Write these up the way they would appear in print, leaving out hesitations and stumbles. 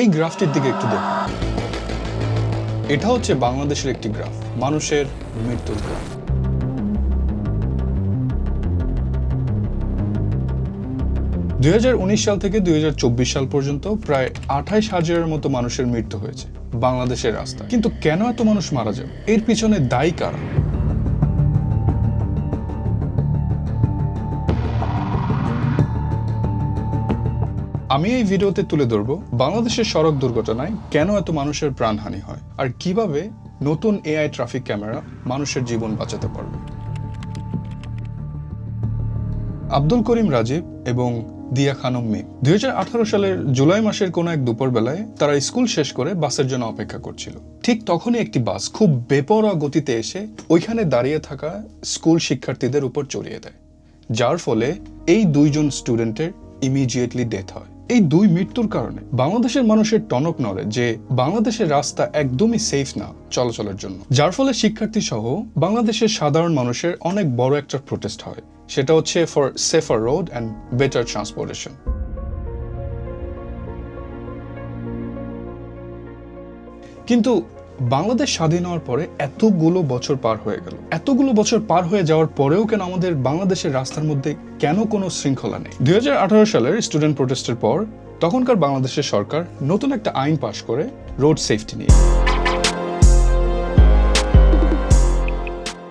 এই গ্রাফটির দিকে একটু দেখুন। এটা হচ্ছে বাংলাদেশের একটি গ্রাফ, মানুষের মৃত্যুর গ্রাফ। দুই সাল থেকে 2024 সাল পর্যন্ত প্রায় 28,000-এর মতো মানুষের মৃত্যু হয়েছে বাংলাদেশের রাস্তায়। কিন্তু কেন এত মানুষ মারা যাবে? এর পিছনে দায়ী কারা? আমি এই ভিডিওতে তুলে ধরব বাংলাদেশের সড়ক দুর্ঘটনায় কেন এত মানুষের প্রাণহানি হয় আর কিভাবে নতুন এআই ট্রাফিক ক্যামেরা মানুষের জীবন বাঁচাতে পারবে। আব্দুল করিম রাজীব এবং দিয়া খানম মিম 2018 সালের জুলাই মাসের কোনো এক দুপুর বেলায় তারা স্কুল শেষ করে বাসের জন্য অপেক্ষা করছিল। ঠিক তখনই একটি বাস খুব বেপরোয়া গতিতে এসে ওইখানে দাঁড়িয়ে থাকা স্কুল শিক্ষার্থীদের উপর চড়িয়ে দেয়, যার ফলে এই দুইজন স্টুডেন্টের ইমিডিয়েটলি ডেথ হয়। এই দুই মৃত্যুর কারণে বাংলাদেশের মানুষের টনক নড়ে যে বাংলাদেশের রাস্তা একদমই সেফ না চলাচলের জন্য, যার ফলে শিক্ষার্থী সহ বাংলাদেশের সাধারণ মানুষের অনেক বড় একটা প্রোটেস্ট হয়। সেটা হচ্ছে for safer road and better transportation. কিন্তু বাংলাদেশ স্বাধীন হওয়ার পরে এতগুলো বছর পার হয়ে গেল, এতগুলো বছর পার হয়ে যাওয়ার পরেও কেন আমাদের বাংলাদেশের রাস্তার মধ্যে কেন কোনো শৃঙ্খলা নেই? 2018 সালের স্টুডেন্ট প্রোটেস্টের পর তখনকার বাংলাদেশের সরকার নতুন একটা আইন পাশ করে রোড সেফটি নিয়ে।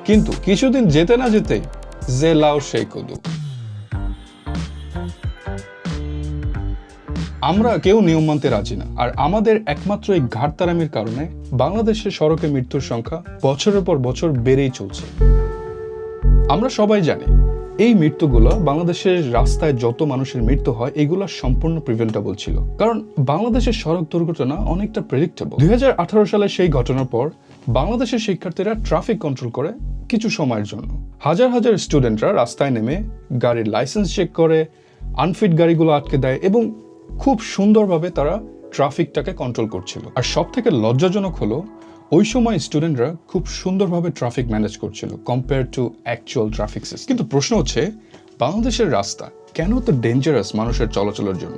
কিন্তু কিছুদিন যেতে না যেতেই যে লাও সেই কদু। আমরা কেউ নিয়ম মানতে রাজি না, আর আমাদের একমাত্র এই ঘাটতারামির কারণে বাংলাদেশের সড়কে মৃত্যুর সংখ্যা বছরের পর বছর বেড়েই চলছে। আমরা সবাই জানি এই মৃত্যুগুলো বাংলাদেশের রাস্তায় যত মানুষের মৃত্যু হয় এগুলো সম্পূর্ণ প্রিভেন্টেবল ছিল, কারণ বাংলাদেশের সড়ক দুর্ঘটনা অনেকটা প্রেডিক্টেবল। 2018 সালে সেই ঘটনার পর বাংলাদেশের শিক্ষার্থীরা ট্রাফিক কন্ট্রোল করে কিছু সময়ের জন্য। হাজার হাজার স্টুডেন্টরা রাস্তায় নেমে গাড়ির লাইসেন্স চেক করে, আনফিট গাড়িগুলো আটকে দেয় এবং খুব সুন্দরভাবে তারা ট্রাফিকটাকে কন্ট্রোল করছিল। আর সব থেকে লজ্জাজনক হলো ওই সময় স্টুডেন্টরা খুব সুন্দরভাবে ট্রাফিক ম্যানেজ করছিল compare to actual traffic system. কিন্তু প্রশ্ন হচ্ছে, বাংলাদেশের রাস্তা কেন তো ডেঞ্জারাস মানুষের চলাচলের জন্য?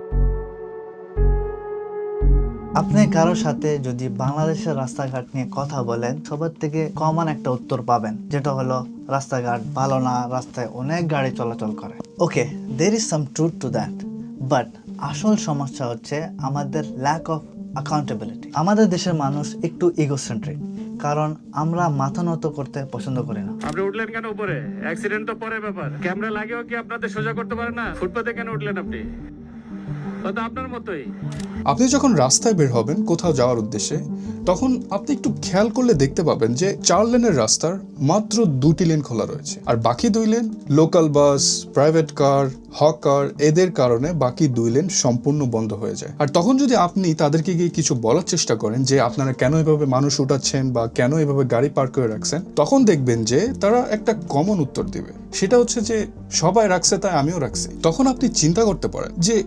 আপনি কারোর সাথে যদি বাংলাদেশের রাস্তাঘাট নিয়ে কথা বলেন, সবার থেকে কমন একটা উত্তর পাবেন, যেটা হলো রাস্তাঘাট ভালো না, রাস্তায় অনেক গাড়ি চলাচল করে। Okay, there is some truth to that, but আসল সমস্যা হচ্ছে আমাদের ল্যাক অফ অ্যাকাউন্টেবিলিটি। আমাদের দেশের মানুষ একটু ইগোসেন্ট্রিক, কারণ আমরা মাথা নত করতে পছন্দ করি না। আপনি উঠলেন কেন উপরে? অ্যাক্সিডেন্ট তো পরে ব্যাপার। ক্যামেরা লাগেও কি আপনাদের সোজা করতে পারে না? ফুটপাতে কেন উঠলেন আপনি? তো আপনার মতোই। আপনি যখন রাস্তায় বের হবেন কোথাও যাওয়ার উদ্দেশ্যে, তখন আপনি একটু খেয়াল করলে দেখতে পাবেন যে 4 লেনের রাস্তার মাত্র 2টি লেন খোলা রয়েছে, আর বাকি 2 lane local bus, private car, hawker, এদের কারণে বাকি 2 লেন সম্পূর্ণ বন্ধ হয়ে যায়। আর তখন যদি আপনি তাদেরকে গিয়ে কিছু বলার চেষ্টা করেন যে আপনারা কেন এভাবে মানুষ উঠাচ্ছেন বা কেন এভাবে গাড়ি পার্ক করে রাখছেন, তখন দেখবেন যে তারা একটা কমন উত্তর দিবে। সেটা হচ্ছে যে সবাই রাখছে তাই আমিও রাখছি। তখন আপনি চিন্তা করতে পারেন যে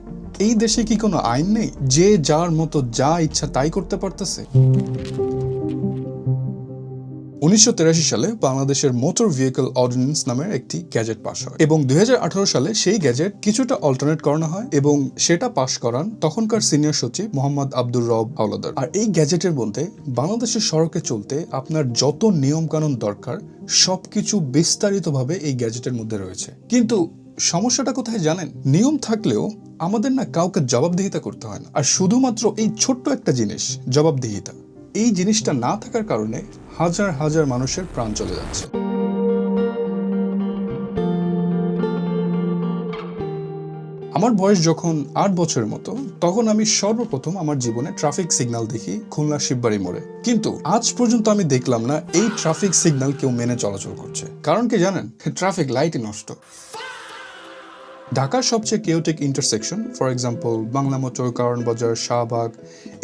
এই দেশে কি কোনো আইন নেই, যে যার মতো যা ইচ্ছা তাই করতে পারতেছে? 1983 সালে বাংলাদেশের মোটর ভেহিকল অর্ডিন্যান্স নামের একটি গ্যাজেট পাস হয় এবং 2018 সালে সেই গ্যাজেট কিছুটা অল্টারনেট করানো হয় এবং সেটা পাস করান তখনকার সিনিয়র সচিব মোহাম্মদ আব্দুর রব হাওলাদার। আর এই গ্যাজেটের মধ্যে বাংলাদেশের সড়কে চলতে আপনার যত নিয়ম কানুন দরকার সবকিছু বিস্তারিতভাবে এই গ্যাজেটের মধ্যে রয়েছে। কিন্তু সমস্যাটা কোথায় জানেন? নিয়ম থাকলেও আমাদের না কাউকে জবাবদিহিতা করতে হয় না। আর শুধুমাত্র এই ছোট্ট একটা জিনিস, জবাবদিহিতা, এই জিনিসটা না থাকার কারণে হাজার হাজার মানুষের প্রাণ চলে যাচ্ছে। আমার বয়স যখন 8 বছরের মতো, তখন আমি সর্বপ্রথম আমার জীবনে ট্রাফিক সিগন্যাল দেখি খুলনা শিববাড়ি মোড়ে। কিন্তু আজ পর্যন্ত আমি দেখলাম না এই ট্রাফিক সিগন্যাল কেউ মেনে চলাচল করছে। কারণ কি জানেন? ট্রাফিক লাইটই নষ্ট। ঢাকার সবচেয়ে chaotic intersection, for example Bangla motor, কারণ বাজার, শাহবাগ,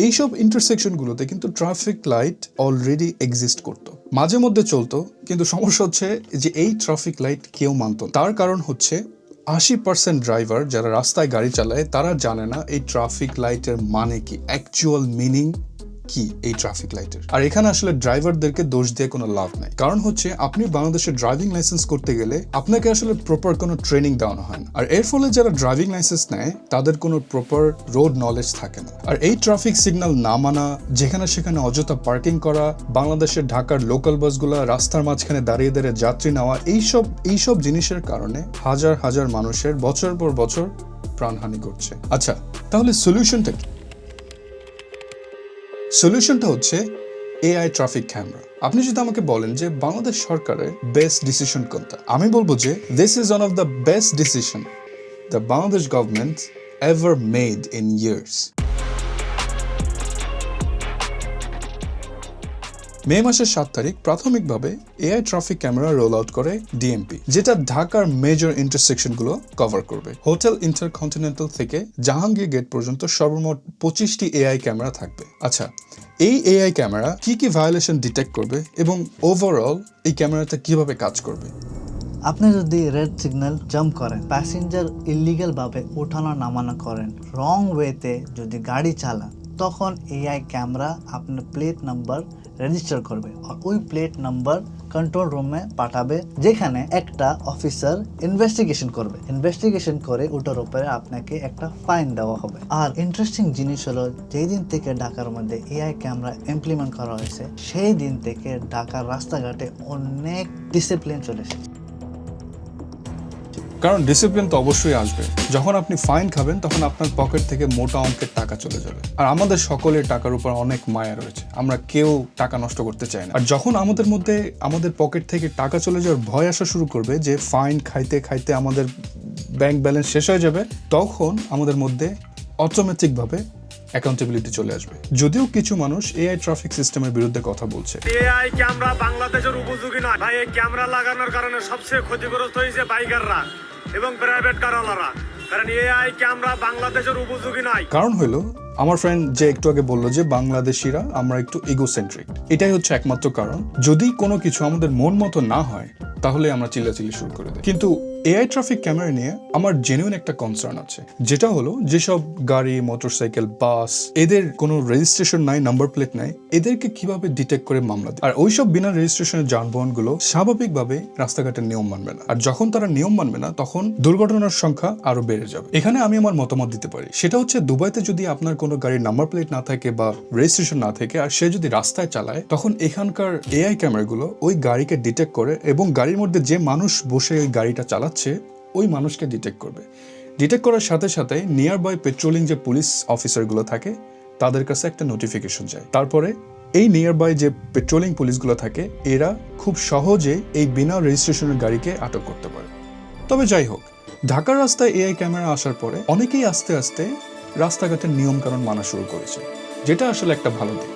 এইসব ইন্টারসেকশনগুলোতে কিন্তু ট্রাফিক লাইট অলরেডি এক্সিস্ট করতো, মাঝে মধ্যে চলতো। কিন্তু সমস্যা হচ্ছে যে এই ট্রাফিক লাইট কেউ মানত না। তার কারণ হচ্ছে 80% ড্রাইভার যারা রাস্তায় গাড়ি চালায় তারা জানে না এই ট্রাফিক লাইটের মানে কি, অ্যাকচুয়াল মিনিং কি এই ট্রাফিক লাইটের। আর এখানে আসলে ড্রাইভারদেরকে দোষ দিয়ে কোনো লাভ নাই, কারণ হচ্ছে আপনি বাংলাদেশে ড্রাইভিং লাইসেন্স করতে গেলে আপনাকে আসলে প্রপার কোনো ট্রেনিং দেওয়ানো হয় না। আর এর ফলে যারা ড্রাইভিং লাইসেন্স নেয় তাদের কোনো প্রপার রোড নলেজ থাকে না। আর এই ট্রাফিক সিগন্যাল না মানা, যেখানে সেখানে অযথা পার্কিং করা, বাংলাদেশের ঢাকার লোকাল বাসগুলো রাস্তার মাঝখানে দাঁড়িয়ে দাঁড়িয়ে যাত্রী নেওয়া, এইসব জিনিসের কারণে হাজার হাজার মানুষের বছর পর বছর প্রাণহানি করছে। আচ্ছা, তাহলে সলিউশনটা কি? সলিউশনটা হচ্ছে এআই ট্রাফিক ক্যামেরা। আপনি যদি আমাকে বলেন যে বাংলাদেশ সরকারের বেস্ট ডিসিশন কোনটা, আমি বলবো যে this is one of the best decision the Bangladesh government ever made in years. মে মাসের 7 তারিখ প্রাথমিকভাবে AI traffic camera roll out করে ডিএমপি, যেটা ঢাকার মেজর ইন্টারসেকশনগুলো কভার করবে। হোটেল ইন্টারকন্টিনেন্টাল থেকে জাহাঙ্গীর গেট পর্যন্ত সর্বমোট 25টি এআই ক্যামেরা থাকবে। আচ্ছা, এই এআই ক্যামেরা কি কি ভায়োলেশন ডিটেক্ট করবে এবং ওভারঅল এই ক্যামেরাটা কিভাবে কাজ করবে? আপনি যদি রেড সিগন্যাল জাম্প করেন, প্যাসেঞ্জার ইলিগাল ভাবে ওঠানো নামানো করেন, রং ওয়েতে যদি গাড়ি চালান, তখন এআই ক্যামেরা আপনার প্লেট নাম্বার রেজিস্টার করবে আর ওই প্লেট নাম্বার কন্ট্রোল রুমে পাঠাবে, যেখানে একটা অফিসার ইনভেস্টিগেশন করবে। ইনভেস্টিগেশন করে ওটার উপরে আপনাকে একটা ফাইন দেওয়া হবে। আর ইন্টারেস্টিং জিনিস হলো, যেই দিন থেকে ঢাকার মধ্যে এআই ক্যামেরা ইমপ্লিমেন্ট করা হয়েছে, সেই দিন থেকে ঢাকার রাস্তাঘাটে অনেক ডিসিপ্লিন চলে এসেছে। কারণ ডিসিপ্লিন তো অবশ্যই আসবে। যখন আপনি ফাইন খাবেন তখন আপনার পকেট থেকে মোটা অঙ্কের টাকা চলে যাবে। আর আমাদের সকলের টাকার উপর অনেক মায়া রয়েছে, আমরা কেউ টাকা নষ্ট করতে চাই না। আর যখন আমাদের মধ্যে আমাদের পকেট থেকে টাকা চলে যাওয়ার ভয় আসা শুরু করবে যে ফাইন খাইতে খাইতে আমাদের ব্যাংক ব্যালেন্স শেষ হয়ে যাবে, তখন আমাদের মধ্যে অটোমেটিকভাবে অ্যাকাউন্টেবিলিটি চলে আসবে। যদিও কিছু মানুষ এআই ট্রাফিক সিস্টেমের বিরুদ্ধে কথা বলছে। এআই ক্যামেরা বাংলাদেশের উপযোগী নয় ভাই। এই ক্যামেরা লাগানোর কারণে সবচেয়ে ক্ষতিগ্রস্ত হয়েছে বাইকাররা এবং প্রাইভেট কারওয়ালারা, কারণ এআই ক্যামেরা বাংলাদেশের উপযোগী নয়। কারণ হলো, আমার ফ্রেন্ড যে একটু আগে বললো যে বাংলাদেশিরা আমরা একটু ইগোসেন্ট্রিক, এটাই হচ্ছে একমাত্র কারণ। যদি কোনো কিছু আমাদের মন মতো না হয় তাহলে আমরা চিল্লাচিল্লি শুরু করে দিই। কিন্তু এআই ট্রাফিক ক্যামেরা নিয়ে আমার জেনুইন একটা কনসার্ন আছে, যেটা হলো যেসব গাড়ি, মোটরসাইকেল, বাস, এদের কোনো রেজিস্ট্রেশন নাই, নাম্বার প্লেট নাই, এদেরকে কিভাবে ডিটেক্ট করে মামলা দেয়। আর ওইসব বিনা রেজিস্ট্রেশনের যানবাহনগুলো স্বাভাবিকভাবে রাস্তাঘাটের নিয়ম মানবে না। আর যখন তারা নিয়ম মানবে না, তখন দুর্ঘটনার সংখ্যা আরো বেড়ে যাবে। এখানে আমি আমার মতামত দিতে পারি। সেটা হচ্ছে, দুবাইতে যদি আপনার কোনো গাড়ির নাম্বার প্লেট না থাকে বা রেজিস্ট্রেশন না থাকে আর সে যদি রাস্তায় চালায়, তখন এখানকার এআই ক্যামেরাগুলো ওই গাড়িকে ডিটেক্ট করে এবং গাড়ির মধ্যে যে মানুষ বসে ওই গাড়িটা চালাচ্ছে ওই মানুষকে ডিটেক্ট করবে। ডিটেক্ট করার সাথে সাথে নিয়ার বাই পেট্রোলিং যে পুলিশ অফিসারগুলো থাকে তাদের কাছে একটা নোটিফিকেশন যায়। তারপরে এই নিয়ার বাই যে পেট্রোলিং পুলিশগুলো থাকে, এরা খুব সহজে এই বিনা রেজিস্ট্রেশনের গাড়িকে আটক করতে পারে। তবে যাই হোক, ঢাকার রাস্তায় এআই ক্যামেরা আসার পরে অনেকেই আস্তে আস্তে রাস্তাঘাটের নিয়ম কানুন মানা শুরু করেছে, যেটা আসলে একটা ভালো দিক।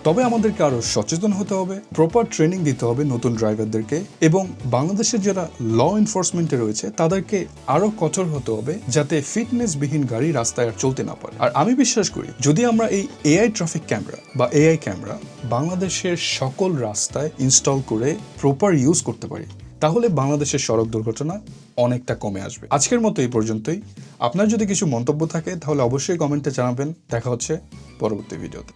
তবে আমাদেরকে আরো সচেতন হতে হবে, প্রপার ট্রেনিং দিতে হবে নতুন ড্রাইভারদেরকে, এবং বাংলাদেশের যারা ল এনফোর্সমেন্টে রয়েছে তাদেরকে আরো কঠোর হতে হবে, যাতে ফিটনেসবিহীন গাড়ি রাস্তায় আর চলতে না পারে। আর আমি বিশ্বাস করি, যদি আমরা এই এআই ট্রাফিক ক্যামেরা বা এআই ক্যামেরা বাংলাদেশের সকল রাস্তায় ইনস্টল করে প্রপার ইউজ করতে পারি, তাহলে বাংলাদেশের সড়ক দুর্ঘটনা অনেকটা কমে আসবে। আজকের মতো এই পর্যন্তই। আপনার যদি কিছু মন্তব্য থাকে তাহলে অবশ্যই কমেন্টে জানাবেন। দেখা হচ্ছে পরবর্তী ভিডিওতে।